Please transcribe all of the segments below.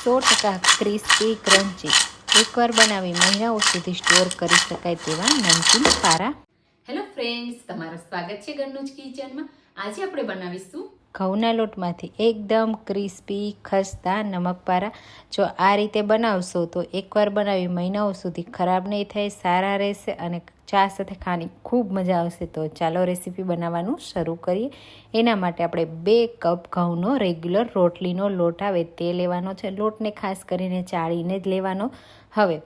100% crispy crunchy એકવાર બનાવી મહિનાઓ સુધી સ્ટોર કરી શકાય તેવા નમકીન પારા. હેલો ફ્રેન્ડ્સ, તમારું સ્વાગત છે ઘરનું જ કિચનમાં. આજે આપણે બનાવીશું ઘઉંના લોટમાંથી એકદમ ક્રિસ્પી ખસ્તા નમકપારા. જો આ રીતે બનાવશો તો એકવાર બનાવી મહિનાઓ સુધી ખરાબ નહીં થાય, સારા રહેશે અને ચા સાથે ખાવાની ખૂબ મજા આવશે. તો ચાલો રેસીપી બનાવવાનું શરૂ કરીએ. એના માટે આપણે 2 કપ ઘઉંનો રેગ્યુલર રોટલીનો લોટ આવે તે લેવાનો છે. લોટને ખાસ કરીને ચાળીને જ લેવાનો. હવે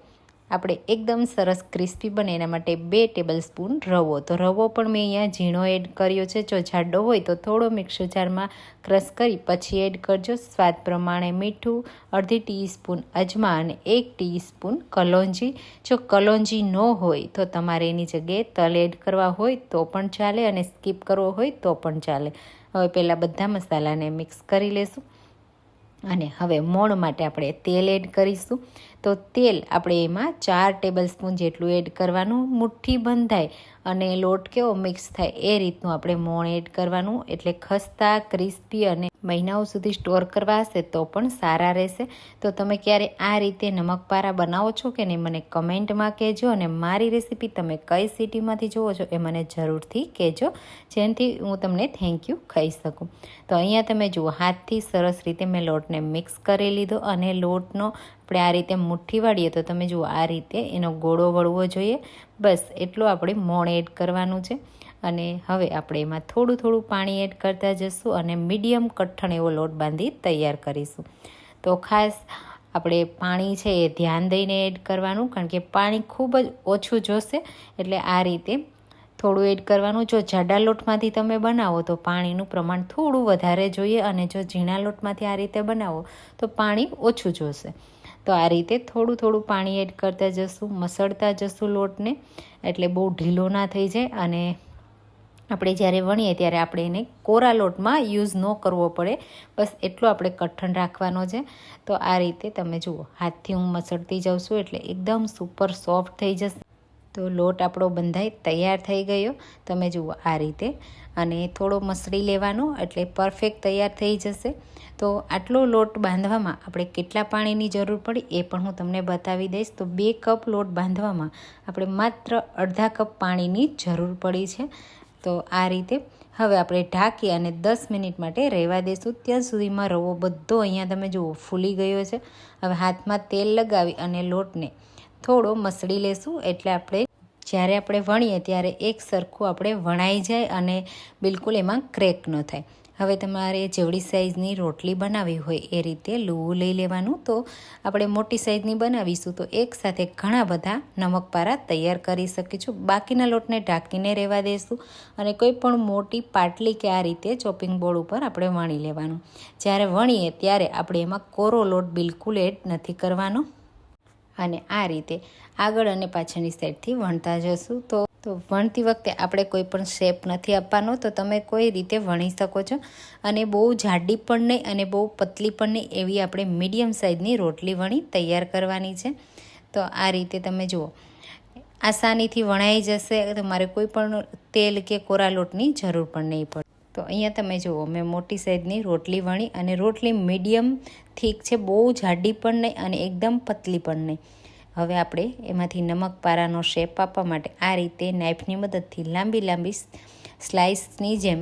આપણે એકદમ સરસ ક્રિસ્પી બને એના માટે 2 ટેબલ સ્પૂન રવો. તો રવો પણ મેં અહીંયા ઝીણો એડ કર્યો છે. જો જાડો હોય તો થોડો મિક્સર જારમાં ક્રશ કરી પછી એડ કરજો. સ્વાદ પ્રમાણે મીઠું, અડધી ટીસ્પૂન અજમા અને 1 ટીસ્પૂન કલોંજી. જો કલોંજી ન હોય તો તમારે એની જગ્યાએ તલ એડ કરવા હોય તો પણ ચાલે અને સ્કીપ કરવો હોય તો પણ ચાલે. હવે પહેલાં બધા મસાલાને મિક્સ કરી લેશું અને હવે મોણ માટે આપણે તેલ એડ કરીશું. તો તેલ આપણે એમાં 4 ટેબલ સ્પૂન જેટલું એડ કરવાનું. મુઠ્ઠી બંધાય અને લોટ કેવો મિક્સ થાય એ રીતનું આપણે મોણ એડ કરવાનું. એટલે ખસ્તા ક્રિસ્પી અને મહિનાઓ સુધી સ્ટોર કરવા હશે તો પણ સારા રહેશે. તો તમે ક્યારે આ રીતે નમકપારા બનાવો છો કે નહીં મને કમેન્ટમાં કહેજો. અને મારી રેસીપી તમે કઈ સિટીમાંથી જુઓ છો એ મને જરૂરથી કહેજો, જેનાથી હું તમને થેન્ક યુ કહી શકું. તો અહીંયા તમે જુઓ હાથથી સરસ રીતે મેં લોટને મિક્સ કરી લીધો અને લોટનો આપણે આ રીતે મુઠ્ઠી વાળીએ તો તમે જુઓ આ રીતે એનો ગોળો વળવો જોઈએ. બસ એટલું આપણે મોણ એડ કરવાનું છે. અને હવે આપણે એમાં થોડું થોડું પાણી એડ કરતા જઈશું અને મીડિયમ કઠણ એવો લોટ બાંધી તૈયાર કરીશું. તો ખાસ આપણે પાણી છે એ ધ્યાન દઈને એડ કરવાનું, કારણ કે પાણી ખૂબ જ ઓછું જોશે. એટલે આ રીતે થોડું એડ કરવાનું. જો જાડા લોટમાંથી તમે બનાવો તો પાણીનું પ્રમાણ થોડું વધારે જોઈએ અને જો ઝીણા લોટમાંથી આ રીતે બનાવો તો પાણી ઓછું જોશે. તો આ રીતે થોડું થોડું પાણી એડ કરતા જશું, મસળતા જશું લોટને, એટલે બહુ ઢીલો ના થઈ જાય. અને આપણે જ્યારે વણીએ ત્યારે આપણે એને કોરા લોટમાં યુઝ ન કરવો પડે, બસ એટલો આપણે કઠણ રાખવાનો છે. તો આ રીતે તમે જુઓ હાથથી હું મસળતી જાઉં છું એટલે એકદમ સુપર સોફ્ટ થઈ જશે. તો લોટ આપણો બંધાઈ તૈયાર થઈ ગયો. તમે જુઓ આ રીતે અને થોડો મસળી લેવાનો એટલે પરફેક્ટ તૈયાર થઈ જશે. તો આટલો લોટ બાંધવામાં આપણે કેટલા પાણીની જરૂર પડી એ પણ હું તમને બતાવી દઈશ. તો 2 કપ લોટ બાંધવામાં આપણે માત્ર અડધા કપ પાણીની જરૂર પડી છે. તો આ રીતે હવે આપણે ઢાંકી અને 10 મિનિટ માટે રહેવા દઈશું. ત્યાં સુધીમાં રવો બધો અહીંયા તમે જુઓ ફૂલી ગયો છે. હવે હાથમાં તેલ લગાવી અને લોટને થોડો મસળી લેશું એટલે આપણે જ્યારે આપણે વણીએ ત્યારે એક સરખું આપણે વણાઈ જાય અને બિલકુલ એમાં ક્રેક ન થાય. હવે તમારે જેવડી સાઈઝની રોટલી બનાવી હોય એ રીતે લુવું લઈ લેવાનું. તો આપણે મોટી સાઈઝની બનાવીશું તો એકસાથે ઘણા બધા નમકપારા તૈયાર કરી શકીશું. બાકીના લોટને ઢાંકીને રહેવા દઈશું અને કોઈ પણ મોટી પાટલી કે આ રીતે ચોપિંગ બોર્ડ ઉપર આપણે વણી લેવાનું. જ્યારે વણીએ ત્યારે આપણે એમાં કોરો લોટ બિલકુલ એડ નથી કરવાનો. અને આ રીતે આગળ અને પાછળની સાઈડથી વણતા જશું. તો વણતી વખતે આપણે કોઈ પણ શેપ નથી આપવાનો. તો તમે કોઈ રીતે વણી શકો છો. અને બહુ જાડી પણ નહીં અને બહુ પતલી પણ નહીં, એવી આપણે મીડિયમ સાઇઝની રોટલી વણી તૈયાર કરવાની છે. તો આ રીતે તમે જુઓ આસાનીથી વણાઈ જશે. તમારે કોઈ પણ તેલ કે કોરા લોટની જરૂર પણ નહીં પડે. તો અહીંયા તમે જુઓ મેં મોટી સાઇઝની રોટલી વણી અને રોટલી મીડિયમ થીક છે, બહુ જાડી પણ નહીં અને એકદમ પતલી પણ નહીં. હવે આપણે એમાંથી નમકપારાનો શેપ આપવા માટે આ રીતે નાઇફની મદદથી લાંબી લાંબી સ્લાઇસની જેમ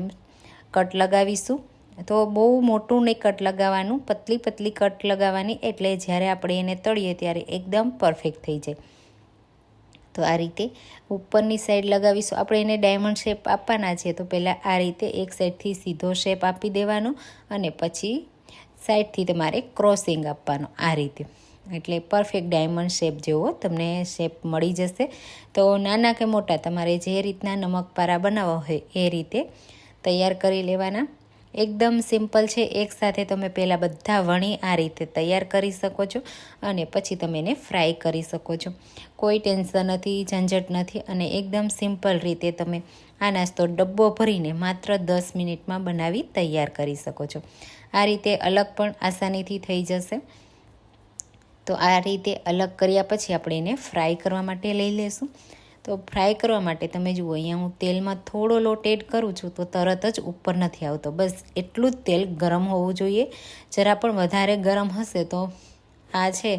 કટ લગાવીશું. તો બહુ મોટું નહીં કટ લગાવવાનું, પતલી પતલી કટ લગાવવાની, એટલે જ્યારે આપણે એને તળીએ ત્યારે એકદમ પરફેક્ટ થઈ જાય. તો આ રીતે ઉપરની સાઈડ લગાવીશું. આપણે એને ડાયમંડ શેપ આપવાના છે તો પહેલાં આ રીતે એક સાઈડથી સીધો શેપ આપી દેવાનો અને પછી સાઈડથી તમારે ક્રોસિંગ આપવાનો આ રીતે. એટલે પરફેક્ટ ડાયમંડ શેપ જેવો તમને શેપ મળી જશે. તો નાના કે મોટા તમારે જે રીતના નમકપારા બનાવવા હોય એ રીતે તૈયાર કરી લેવાના. એકદમ સિમ્પલ છે. એકસાથે તમે પહેલાં બધા વણી આ રીતે તૈયાર કરી શકો છો અને પછી તમે એને ફ્રાય કરી શકો છો. કોઈ ટેન્શન નથી, ઝંઝટ નથી અને એકદમ સિમ્પલ રીતે તમે આ નાસ્તો ડબ્બો ભરીને માત્ર 10 મિનિટમાં બનાવી તૈયાર કરી શકો છો. આ રીતે અલગ પણ આસાનીથી થઈ જશે. તો આ રીતે અલગ કર્યા પછી આપણે એને ફ્રાય કરવા માટે લઈ લઈશું. તો ફ્રાય કરવા માટે તમે જુઓ અહીંયા હું તેલમાં થોડો લોટ એડ કરું છું તો તરત જ ઉપર નથી આવતો. બસ એટલું જ તેલ ગરમ હોવું જોઈએ. જરા પણ વધારે ગરમ હશે તો આ છે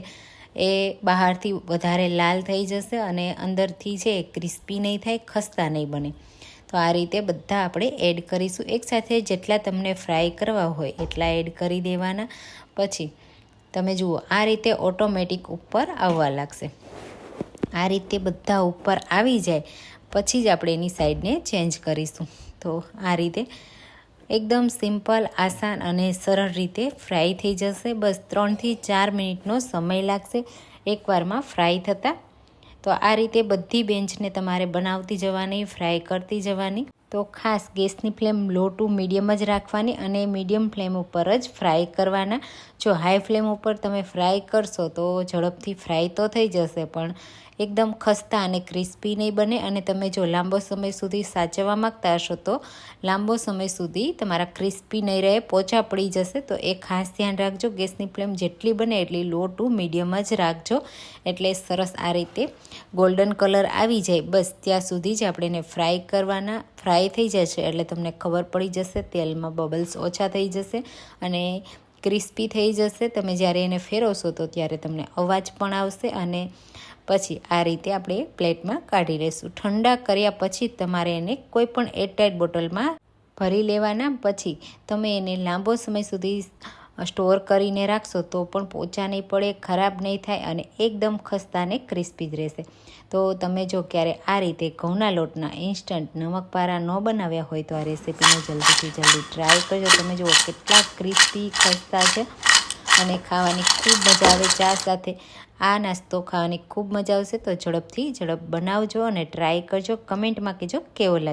એ બહારથી વધારે લાલ થઈ જશે અને અંદરથી છે ક્રિસ્પી નહીં થાય, ખસ્તા નહીં બને. તો આ રીતે બધા આપણે એડ કરીશું એકસાથે. જેટલા તમને ફ્રાય કરવા હોય એટલા એડ કરી દેવાના. પછી તમે જુઓ આ રીતે ઓટોમેટિક ઉપર આવવા લાગશે. આ રીતે બધા ઉપર આવી જાય પછી જ આપણે એની સાઈડને ચેન્જ કરીશું. તો આ રીતે એકદમ સિમ્પલ, આસાન અને સરળ રીતે ફ્રાય થઈ જશે. બસ 3 થી 4 મિનિટનો સમય લાગશે એકવારમાં ફ્રાય થતાં. તો આ રીતે બધી બેન્ચને તમારે બનાવતી જવાની, ફ્રાય કરતી જવાની. તો ખાસ ગેસની ફ્લેમ લો ટુ મીડિયમ જ રાખવાની અને મીડિયમ ફ્લેમ ઉપર જ ફ્રાય કરવાના. જો હાઈ ફ્લેમ ઉપર તમે ફ્રાય કરશો તો ઝડપથી ફ્રાય તો થઈ જશે પણ એકદમ ખસ્તા અને ક્રિસ્પી નહીં બને. અને તમે જો લાંબો સમય સુધી સાચવવા માગતા હશો તો લાંબો સમય સુધી તમારા ક્રિસ્પી નહીં રહે, પોચા પડી જશે. તો એ ખાસ ધ્યાન રાખજો. ગેસની ફ્લેમ જેટલી બને એટલી લો ટુ મીડિયમ જ રાખજો. એટલે સરસ આ રીતે ગોલ્ડન કલર આવી જાય બસ ત્યાં સુધી જ આપણે એને ફ્રાય કરવાના. ફ્રાય થઈ જશે એટલે તમને ખબર પડી જશે, તેલમાં બબલ્સ ઓછા થઈ જશે અને ક્રિસ્પી થઈ જશે. તમે જ્યારે એને ફેરવશો તો ત્યારે તમને અવાજ પણ આવશે. અને પછી આ રીતે આપણે પ્લેટમાં કાઢી લઈશું. ઠંડા કર્યા પછી તમારે એને કોઈ પણ એરટાઇટ બોટલમાં ભરી લેવાના. પછી તમે એને લાંબો સમય સુધી સ્ટોર કરીને રાખશો તો પણ પોચા નહીં પડે, ખરાબ નહીં થાય અને એકદમ ખસ્તા અને ક્રિસ્પી જ રહેશે. તો તમે જો ક્યારે આ રીતે ઘઉંના લોટના ઇન્સ્ટન્ટ નમકપારા ન બનાવ્યા હોય તો આ રેસીપીને જલ્દીથી જલ્દી ટ્રાય કરજો. તમે જુઓ કેટલા ક્રિસ્પી ખસ્તા છે અને ખાવાની ખૂબ મજા આવે. ચા સાથે આ નાસ્તો ખાવાની ખૂબ મજા આવશે. તો ઝડપ બનાવજો અને ટ્રાય કરજો. કમેન્ટમાં કહેજો કેવો લાગે.